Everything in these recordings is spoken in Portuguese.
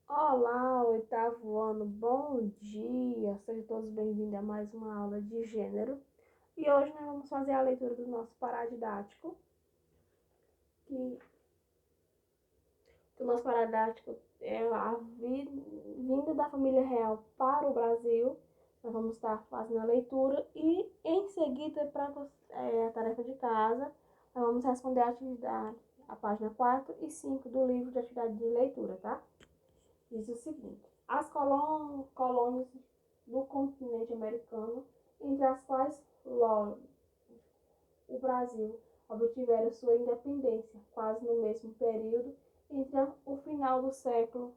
Olá, oitavo ano, bom dia! Sejam todos bem-vindos a mais uma aula de gênero. E hoje nós vamos fazer a leitura do nosso paradidático, que o nosso paradidático é a vinda da família real para o Brasil. Nós vamos estar fazendo a leitura e, em seguida, para a tarefa de casa, nós vamos responder a atividade, a página 4 e 5 do livro de atividade de leitura, tá? Diz o seguinte: as colônias do continente americano, entre as quais logo o Brasil, obtiveram sua independência quase no mesmo período entre o final do século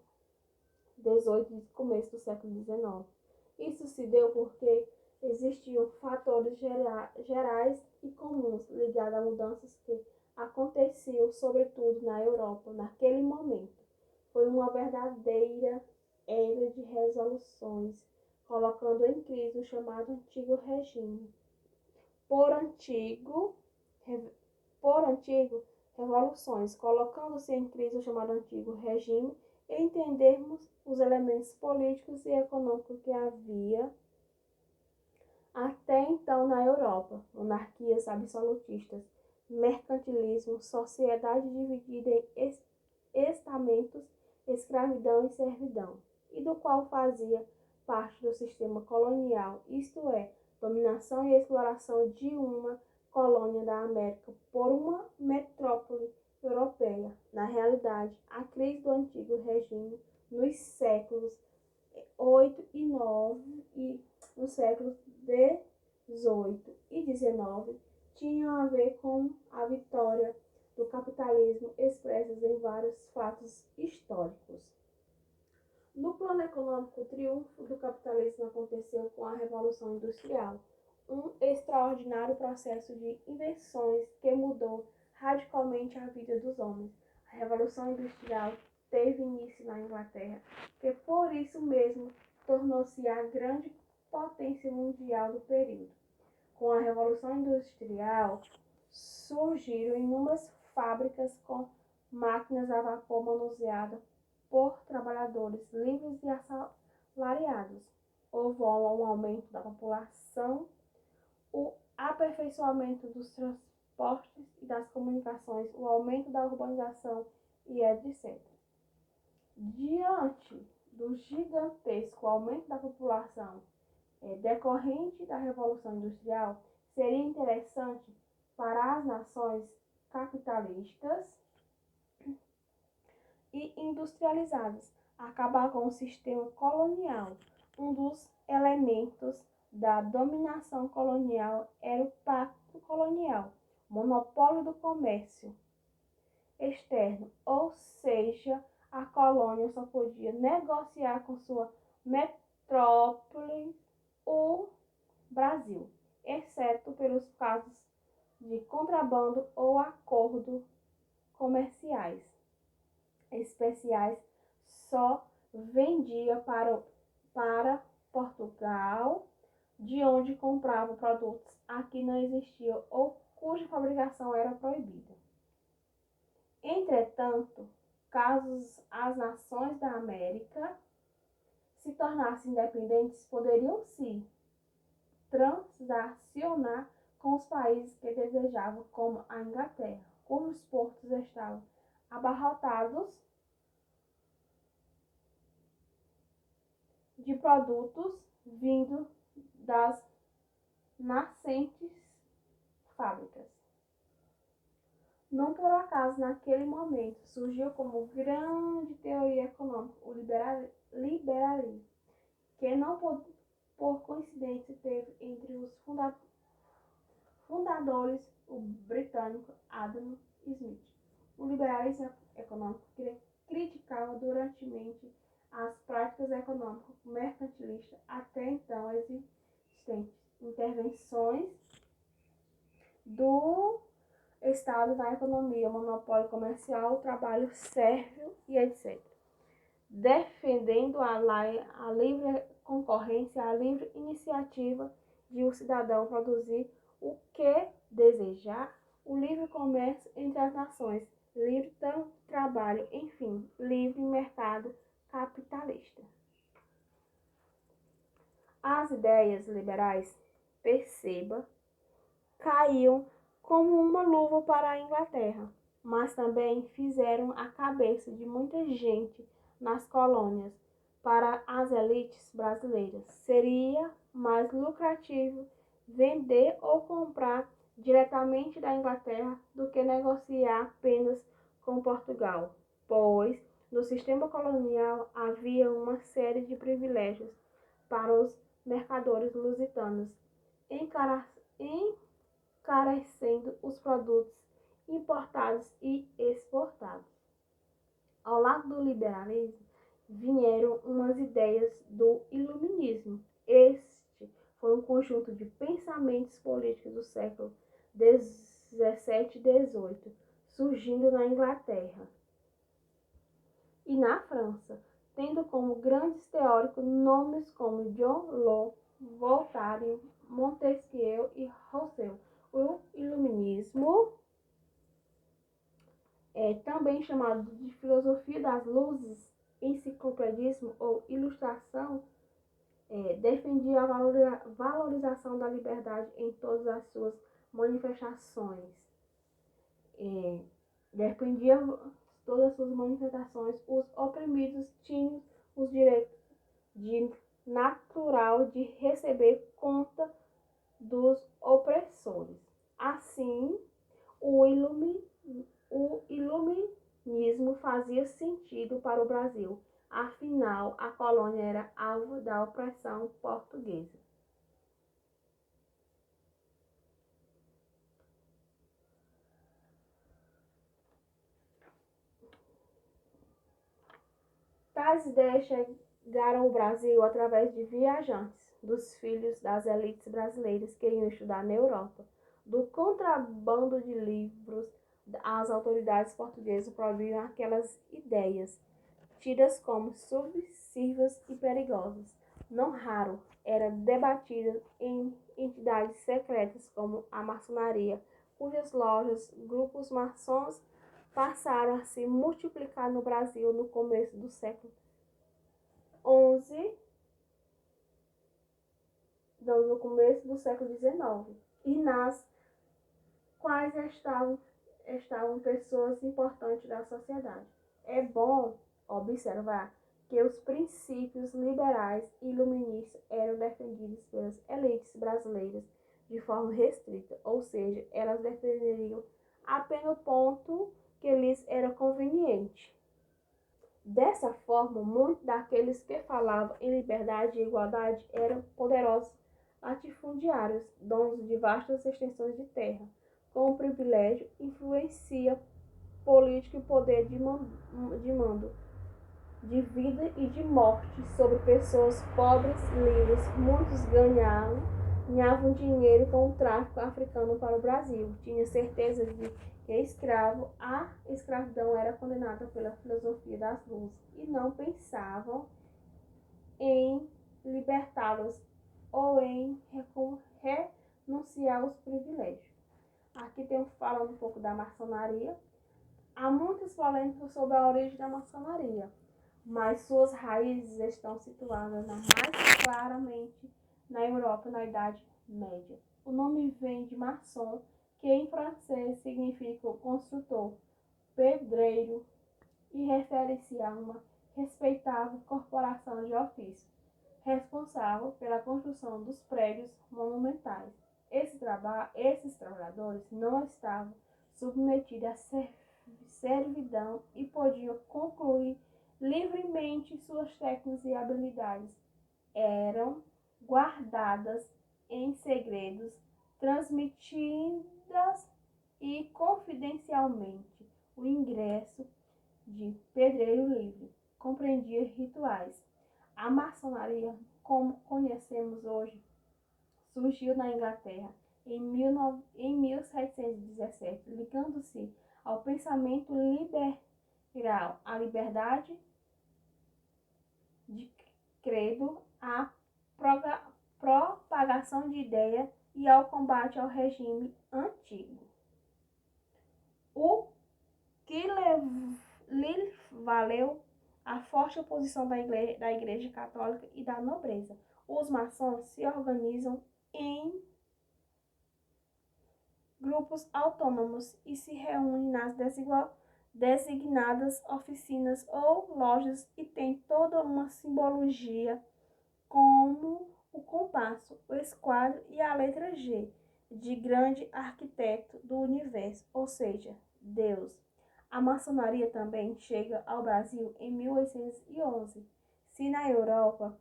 XVIII e o começo do século XIX. Isso se deu porque existiam fatores gerais e comuns ligados a mudanças que aconteciam, sobretudo na Europa, naquele momento. Foi uma verdadeira era de resoluções, colocando em crise o chamado antigo regime. Por antigo, revoluções, colocando-se em crise o chamado antigo regime, e entendermos os elementos políticos e econômicos que havia até então na Europa: monarquias absolutistas, mercantilismo, sociedade dividida em estamentos, escravidão e servidão, e do qual fazia parte do sistema colonial, isto é, dominação e exploração de uma colônia da América por uma metrópole europeia. Na realidade, a crise do antigo regime nos séculos 8 e 9 e nos séculos 18 e 19 tinham a ver com a vitória do capitalismo expressas em vários fatos históricos. No plano econômico, o triunfo do capitalismo aconteceu com a Revolução Industrial, um extraordinário processo de invenções que mudou radicalmente a vida dos homens. A Revolução Industrial teve início na Inglaterra, que por isso mesmo tornou-se a grande potência mundial do período. Com a Revolução Industrial, surgiram inúmeras fábricas com máquinas a vapor manuseadas por trabalhadores livres e assalariados. Houve um aumento da população, o aperfeiçoamento dos transportes e das comunicações, o aumento da urbanização e etc. Diante do gigantesco aumento da população decorrente da Revolução Industrial, seria interessante para as nações capitalistas e industrializadas acabar com o sistema colonial. Um dos elementos da dominação colonial era o pacto colonial, monopólio do comércio externo, ou seja, a colônia só podia negociar com sua metrópole, o Brasil, exceto pelos casos de contrabando ou acordos comerciais especiais, só vendia para Portugal, de onde comprava produtos aqui não existiam ou cuja fabricação era proibida. Entretanto, caso as nações da América se tornassem independentes, poderiam se transacionar com os países que desejavam, como a Inglaterra, cujos portos estavam abarrotados de produtos vindos das nascentes fábricas. Não por acaso, naquele momento, surgiu como grande teoria econômica o liberalismo, que não por coincidência teve entre os fundadores o britânico Adam Smith. O liberalismo econômico criticava duramente as práticas econômicas mercantilistas até então existentes, intervenções do Estado na economia, monopólio comercial, trabalho sérvio e etc. Defendendo a livre concorrência, a livre iniciativa de o cidadão produzir o que desejar, o livre comércio entre as nações, livre trabalho, enfim, livre mercado capitalista. As ideias liberais, perceba, caíam como uma luva para a Inglaterra, mas também fizeram a cabeça de muita gente nas colônias. Para as elites brasileiras, seria mais lucrativo vender ou comprar diretamente da Inglaterra do que negociar apenas com Portugal, pois no sistema colonial havia uma série de privilégios para os mercadores lusitanos, encarecendo os produtos importados e exportados. Ao lado do liberalismo, vieram umas ideias do iluminismo. Este foi um conjunto de pensamentos políticos do século XVII e XVIII, surgindo na Inglaterra e na França, tendo como grandes teóricos nomes como John Locke, Voltaire, Montesquieu e Rousseau. O iluminismo também chamado de filosofia das luzes, enciclopedismo ou ilustração, defendia a valorização da liberdade em todas as suas manifestações. Defendia todas as suas manifestações. Os oprimidos tinham os direitos natural de receber conta dos opressores. Assim, o iluminismo fazia sentido para o Brasil, afinal, a colônia era alvo da opressão portuguesa. Tais ideias chegaram ao Brasil através de viajantes, dos filhos das elites brasileiras que iam estudar na Europa. Do contrabando de livros, as autoridades portuguesas proibiam aquelas ideias, tidas como subversivas e perigosas. Não raro era debatida em entidades secretas como a maçonaria, cujas lojas, grupos maçons passaram a se multiplicar no Brasil no começo do século XI, no começo do século XIX, e nas quais estavam pessoas importantes da sociedade. É bom observar que os princípios liberais e iluministas eram defendidos pelas elites brasileiras de forma restrita, ou seja, elas defenderiam apenas o ponto que lhes era conveniente. Dessa forma, muitos daqueles que falavam em liberdade e igualdade eram poderosos latifundiários, donos de vastas extensões de terra, com o privilégio, influência política e poder de mando, de vida e de morte sobre pessoas pobres livres. Muitos ganhavam dinheiro com o tráfico africano para o Brasil. Tinha certeza de que a escravidão era condenada pela filosofia das luzes e não pensavam em libertá-los ou em renunciar aos privilégios. Aqui temos falando um pouco da maçonaria. Há muitas polêmicas sobre a origem da maçonaria, mas suas raízes estão situadas mais claramente na Europa na Idade Média. O nome vem de maçon, que em francês significa construtor, pedreiro, e refere-se a uma respeitável corporação de ofício, responsável pela construção dos prédios monumentais. Esses trabalhadores não estavam submetidos a servidão e podiam concluir livremente suas técnicas e habilidades. Eram guardadas em segredos, transmitidas e confidencialmente. O ingresso de pedreiro livre compreendia rituais. A maçonaria, como conhecemos hoje, surgiu na Inglaterra em 1717, ligando-se ao pensamento liberal, à liberdade de credo, à propagação de ideias e ao combate ao regime antigo. O que lhe valeu a forte oposição da Igreja Católica e da nobreza. Os maçons se organizam em grupos autônomos e se reúnem nas designadas oficinas ou lojas e têm toda uma simbologia como o compasso, o esquadro e a letra G, de grande arquiteto do universo, ou seja, Deus. A maçonaria também chega ao Brasil em 1811. Se na Europa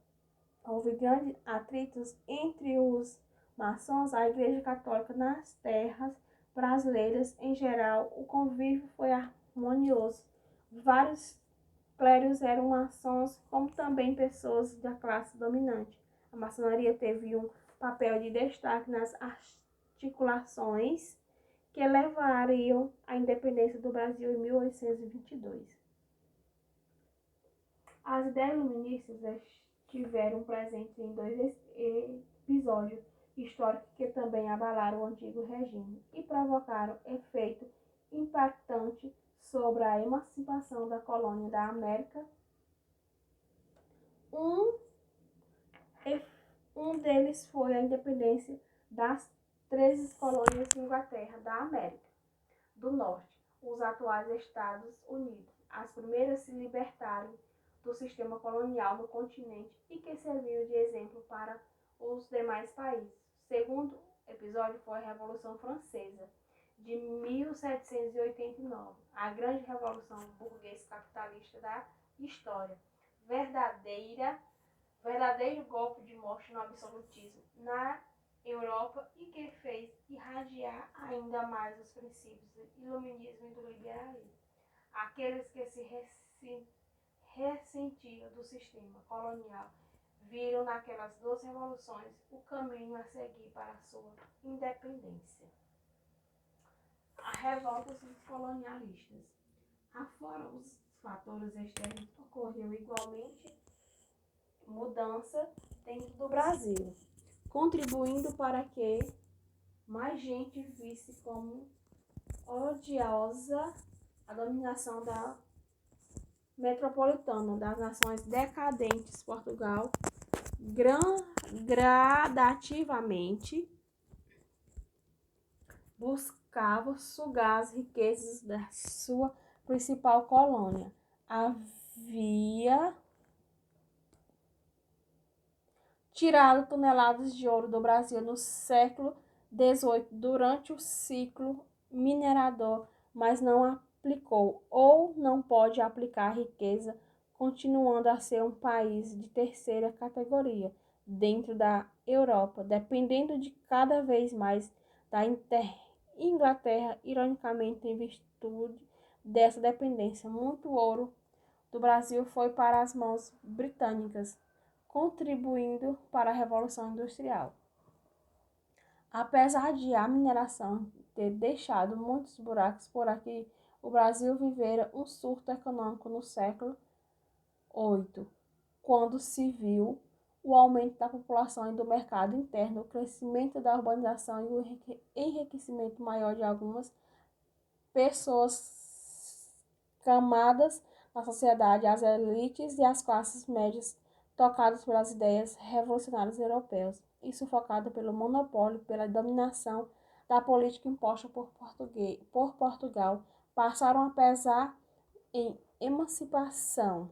houve grandes atritos entre os maçons, a Igreja Católica nas terras brasileiras, em geral, o convívio foi harmonioso. Vários clérigos eram maçons, como também pessoas da classe dominante. A maçonaria teve um papel de destaque nas articulações que levariam à independência do Brasil em 1822. As ideias iluministas estiveram presentes em dois episódios históricos que também abalaram o antigo regime e provocaram efeito impactante sobre a emancipação da colônia da América. Um deles foi a independência das 13 colônias de Inglaterra da América do Norte, os atuais Estados Unidos. As primeiras se libertaram do sistema colonial no continente e que serviu de exemplo para os demais países. O segundo episódio foi a Revolução Francesa, de 1789, a grande revolução burguês-capitalista da história. Verdadeiro golpe de morte no absolutismo na Europa e que fez irradiar ainda mais os princípios do iluminismo e do liberalismo. Aqueles que se ressentiam do sistema colonial viram naquelas duas revoluções o caminho a seguir para a sua independência. A revolta dos colonialistas. Afora os fatores externos, ocorreu igualmente mudança dentro do Brasil, contribuindo para que mais gente visse como odiosa a dominação da metropolitana das nações decadentes. Portugal gradativamente buscava sugar as riquezas da sua principal colônia. Havia tirado toneladas de ouro do Brasil no século XVIII durante o ciclo minerador, mas não aplicou ou não pode aplicar riqueza, continuando a ser um país de terceira categoria dentro da Europa, dependendo de cada vez mais da Inglaterra. Ironicamente, em virtude dessa dependência, muito ouro do Brasil foi para as mãos britânicas, contribuindo para a Revolução Industrial. Apesar de a mineração ter deixado muitos buracos por aqui, o Brasil vivera um surto econômico no século VIII, quando se viu o aumento da população e do mercado interno, o crescimento da urbanização e o enriquecimento maior de algumas camadas da sociedade, as elites e as classes médias, tocados pelas ideias revolucionárias europeias e sufocado pelo monopólio, pela dominação da política imposta por Portugal, passaram a pesar em emancipação.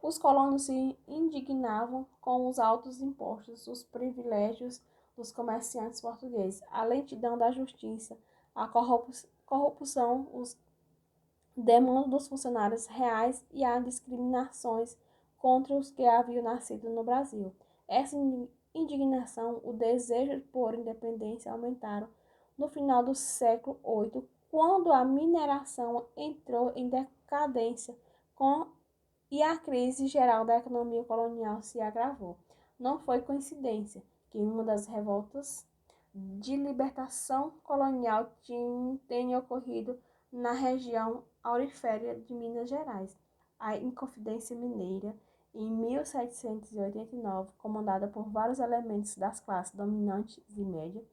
Os colonos se indignavam com os altos impostos, os privilégios dos comerciantes portugueses, a lentidão da justiça, a corrupção, os demandas dos funcionários reais e as discriminações contra os que haviam nascido no Brasil. Essa indignação, o desejo por independência aumentaram no final do século VIII, quando a mineração entrou em decadência e a crise geral da economia colonial se agravou. Não foi coincidência que uma das revoltas de libertação colonial tenha ocorrido na região aurífera de Minas Gerais, a Inconfidência Mineira, em 1789, comandada por vários elementos das classes dominantes e média.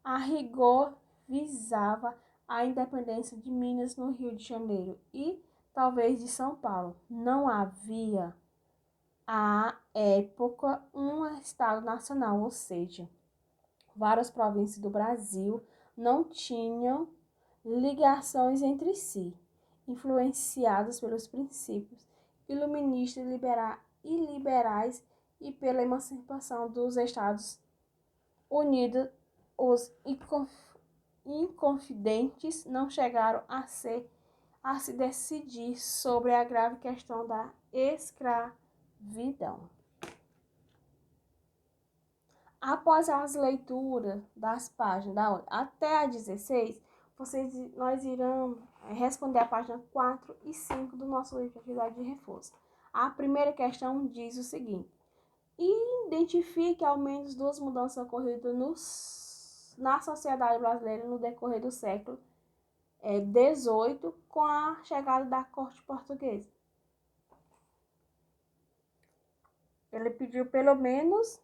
A rigor visava a independência de Minas no Rio de Janeiro e talvez de São Paulo. Não havia, à época, um Estado nacional, ou seja, várias províncias do Brasil não tinham ligações entre si, influenciadas pelos princípios iluministas e liberais e pela emancipação dos Estados Unidos. Os inconfidentes não chegaram a se decidir sobre a grave questão da escravidão. Após as leituras das páginas até a 16, nós iremos responder a página 4 e 5 do nosso livro de atividade de reforço. A primeira questão diz o seguinte: identifique ao menos duas mudanças ocorridas na sociedade brasileira no decorrer do século XVIII com a chegada da corte portuguesa. Ele pediu pelo menos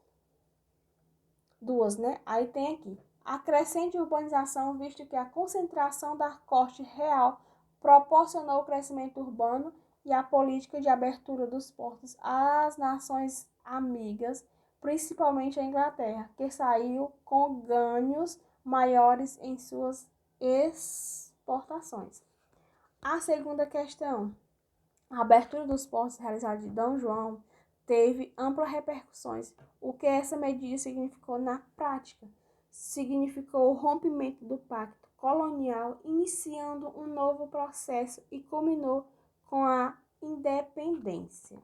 duas, né? Aí tem aqui: a crescente urbanização, visto que a concentração da corte real proporcionou o crescimento urbano e a política de abertura dos portos às nações amigas, principalmente a Inglaterra, que saiu com ganhos maiores em suas exportações. A segunda questão: a abertura dos portos realizada de D. João teve amplas repercussões. O que essa medida significou na prática? Significou o rompimento do pacto colonial, iniciando um novo processo e culminou com a independência.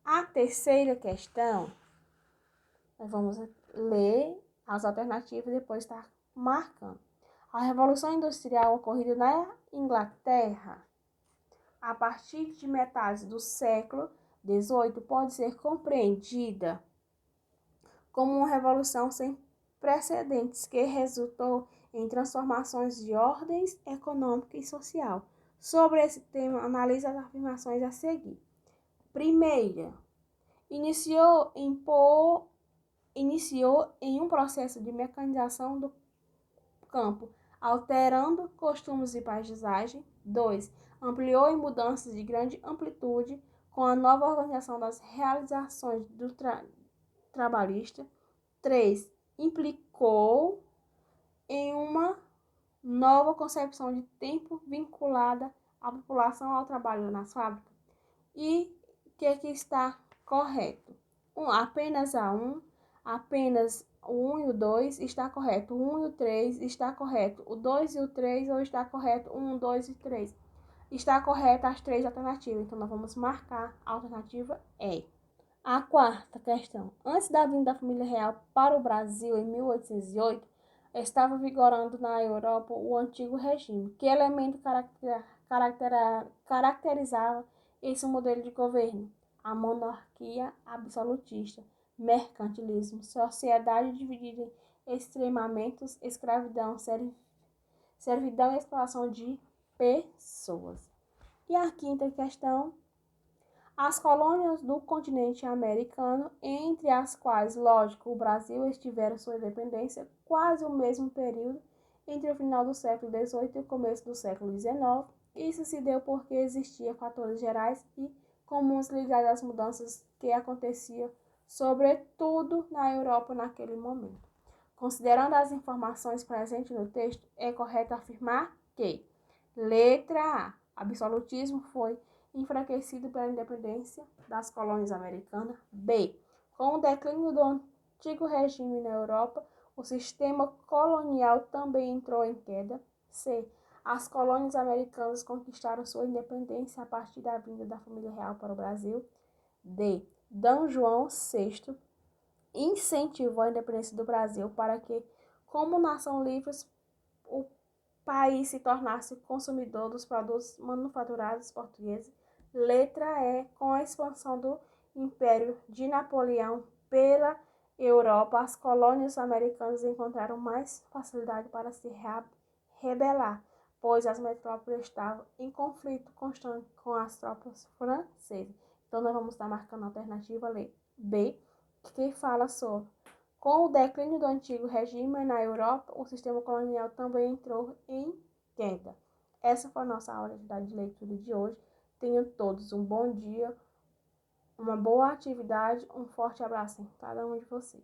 A terceira questão, nós vamos ler as alternativas e depois estar marcando. A Revolução Industrial ocorrida na Inglaterra a partir de metade do século XVIII pode ser compreendida como uma revolução sem precedentes que resultou em transformações de ordens econômica e social. Sobre esse tema, analise as afirmações a seguir. Primeira, iniciou em um processo de mecanização do campo, alterando costumes e paisagem. 2. Ampliou em mudanças de grande amplitude com a nova organização das realizações do trabalhista. 3. Implicou em uma nova concepção de tempo vinculada à população ao trabalho nas fábricas. E o que está correto? Apenas o 1 e o 2 está correto, o 1 e o 3 está correto, o 2 e o 3 ou está correto, 1, 2 e 3. Está correta as três alternativas, então nós vamos marcar a alternativa E. A quarta questão: antes da vinda da família real para o Brasil em 1808, estava vigorando na Europa o antigo regime. Que elemento caracterizava esse modelo de governo? A monarquia absolutista, mercantilismo, sociedade dividida em extremamentos, escravidão, servidão e exploração de pessoas. E a quinta questão: as colônias do continente americano, entre as quais, lógico, o Brasil, estiveram sua independência quase o mesmo período entre o final do século XVIII e o começo do século XIX. Isso se deu porque existiam fatores gerais e comuns ligados às mudanças que aconteciam, sobretudo na Europa naquele momento. Considerando as informações presentes no texto, é correto afirmar que: letra A, absolutismo foi enfraquecido pela independência das colônias americanas. B, com o declínio do antigo regime na Europa, o sistema colonial também entrou em queda. C, as colônias americanas conquistaram sua independência a partir da vinda da família real para o Brasil. D, D. João VI incentivou a independência do Brasil para que, como nação livre, o país se tornasse consumidor dos produtos manufaturados portugueses. Letra E, com a expansão do Império de Napoleão pela Europa, as colônias americanas encontraram mais facilidade para se rebelar, pois as metrópoles estavam em conflito constante com as tropas francesas. Então, nós vamos estar marcando a alternativa B, que fala sobre: com o declínio do antigo regime na Europa, o sistema colonial também entrou em queda. Essa foi a nossa aula de leitura de hoje. Tenham todos um bom dia, uma boa atividade, um forte abraço em cada um de vocês.